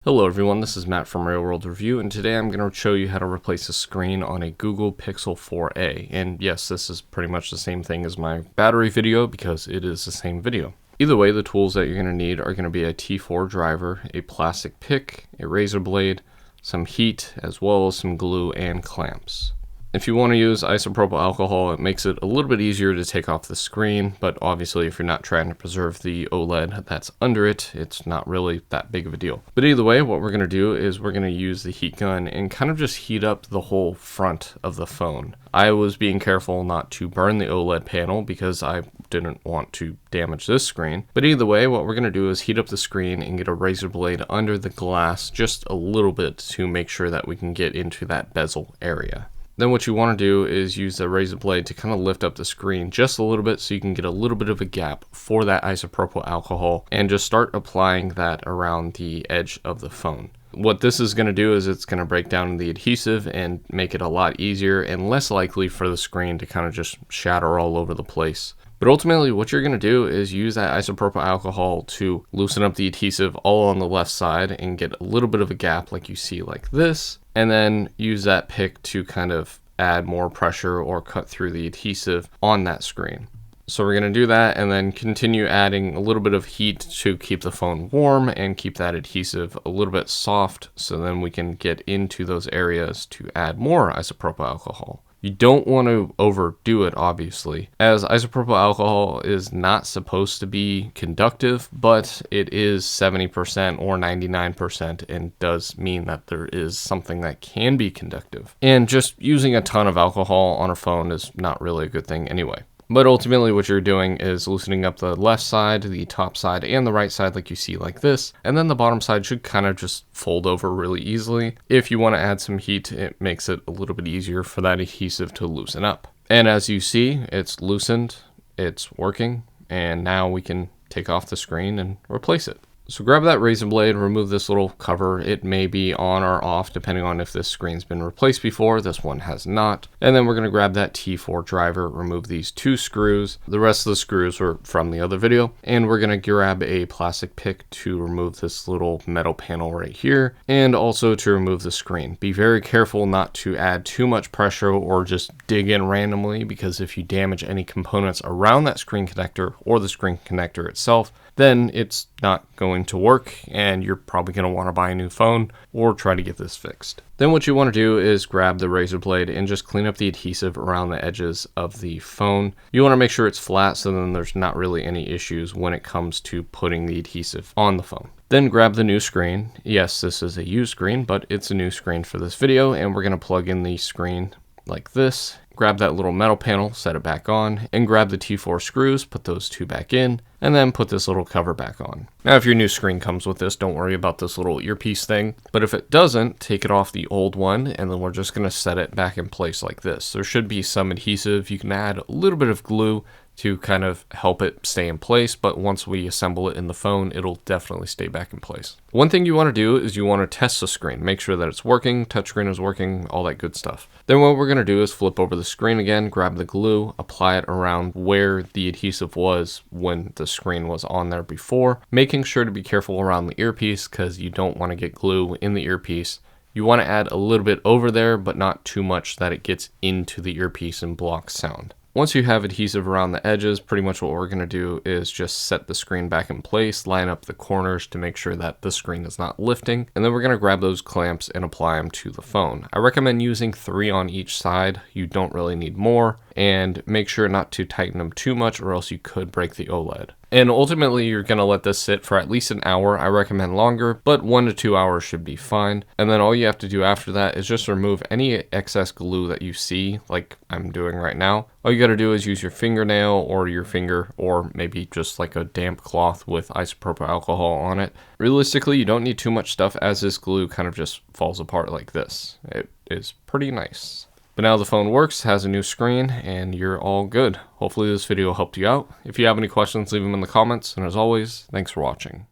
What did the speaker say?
Hello everyone, this is Matt from Real World Review, and today I'm going to show you how to replace a screen on a Google Pixel 4a. And yes, this is pretty much the same thing as my battery video because it is the same video. Either way, the tools that you're going to need are going to be a T4 driver, a plastic pick, a razor blade, some heat, as well as some glue and clamps. If you want to use isopropyl alcohol, it makes it a little bit easier to take off the screen, but obviously if you're not trying to preserve the OLED that's under it, it's not really that big of a deal. But either way, what we're going to do is we're going to use the heat gun and kind of just heat up the whole front of the phone. I was being careful not to burn the OLED panel because I didn't want to damage this screen. But either way, what we're going to do is heat up the screen and get a razor blade under the glass just a little bit to make sure that we can get into that bezel area. Then what you want to do is use the razor blade to kind of lift up the screen just a little bit so you can get a little bit of a gap for that isopropyl alcohol and just start applying that around the edge of the phone. What this is going to do is it's going to break down the adhesive and make it a lot easier and less likely for the screen to kind of just shatter all over the place. But ultimately, what you're going to do is use that isopropyl alcohol to loosen up the adhesive all on the left side and get a little bit of a gap like you see like this. And then use that pick to kind of add more pressure or cut through the adhesive on that screen. So we're going to do that and then continue adding a little bit of heat to keep the phone warm and keep that adhesive a little bit soft so then we can get into those areas to add more isopropyl alcohol. You don't want to overdo it, obviously, as isopropyl alcohol is not supposed to be conductive, but it is 70% or 99% and does mean that there is something that can be conductive. And just using a ton of alcohol on a phone is not really a good thing anyway. But ultimately what you're doing is loosening up the left side, the top side, and the right side like you see like this. And then the bottom side should kind of just fold over really easily. If you want to add some heat, it makes it a little bit easier for that adhesive to loosen up. And as you see, it's loosened, it's working, and now we can take off the screen and replace it. So grab that razor blade, remove this little cover. It may be on or off depending on if this screen's been replaced before. This one has not. And then we're going to grab that T4 driver, remove these two screws. The rest of the screws were from the other video. And we're going to grab a plastic pick to remove this little metal panel right here. And also to remove the screen. Be very careful not to add too much pressure or just dig in randomly, because if you damage any components around that screen connector or the screen connector itself, then it's not going to work and you're probably going to want to buy a new phone or try to get this fixed. Then what you want to do is grab the razor blade and just clean up the adhesive around the edges of the phone. You want to make sure it's flat so then there's not really any issues when it comes to putting the adhesive on the phone. Then grab the new screen. Yes, this is a used screen, but it's a new screen for this video, and we're going to plug in the screen like this. Grab that little metal panel, set it back on, and grab the T4 screws, put those two back in, and then put this little cover back on. Now, if your new screen comes with this, don't worry about this little earpiece thing. But if it doesn't, take it off the old one, and then we're just going to set it back in place like this. There should be some adhesive. You can add a little bit of glue to kind of help it stay in place, but once we assemble it in the phone, it'll definitely stay back in place. One thing you want to do is you want to test the screen, make sure that it's working, touchscreen is working, all that good stuff. Then what we're going to do is flip over the screen again, grab the glue, apply it around where the adhesive was when the screen was on there before, making sure to be careful around the earpiece because you don't want to get glue in the earpiece. You want to add a little bit over there, but not too much that it gets into the earpiece and blocks sound. Once you have adhesive around the edges, pretty much what we're going to do is just set the screen back in place, line up the corners to make sure that the screen is not lifting, and then we're going to grab those clamps and apply them to the phone. I recommend using 3 on each side. You don't really need more, and make sure not to tighten them too much or else you could break the OLED. And ultimately, you're going to let this sit for at least an hour. I recommend longer, but 1 to 2 hours should be fine. And then all you have to do after that is just remove any excess glue that you see, like I'm doing right now. All you got to do is use your fingernail or your finger, or maybe just like a damp cloth with isopropyl alcohol on it. Realistically, you don't need too much stuff as this glue kind of just falls apart like this. It is pretty nice. But now the phone works, has a new screen, and you're all good. Hopefully this video helped you out. If you have any questions, leave them in the comments. And as always, thanks for watching.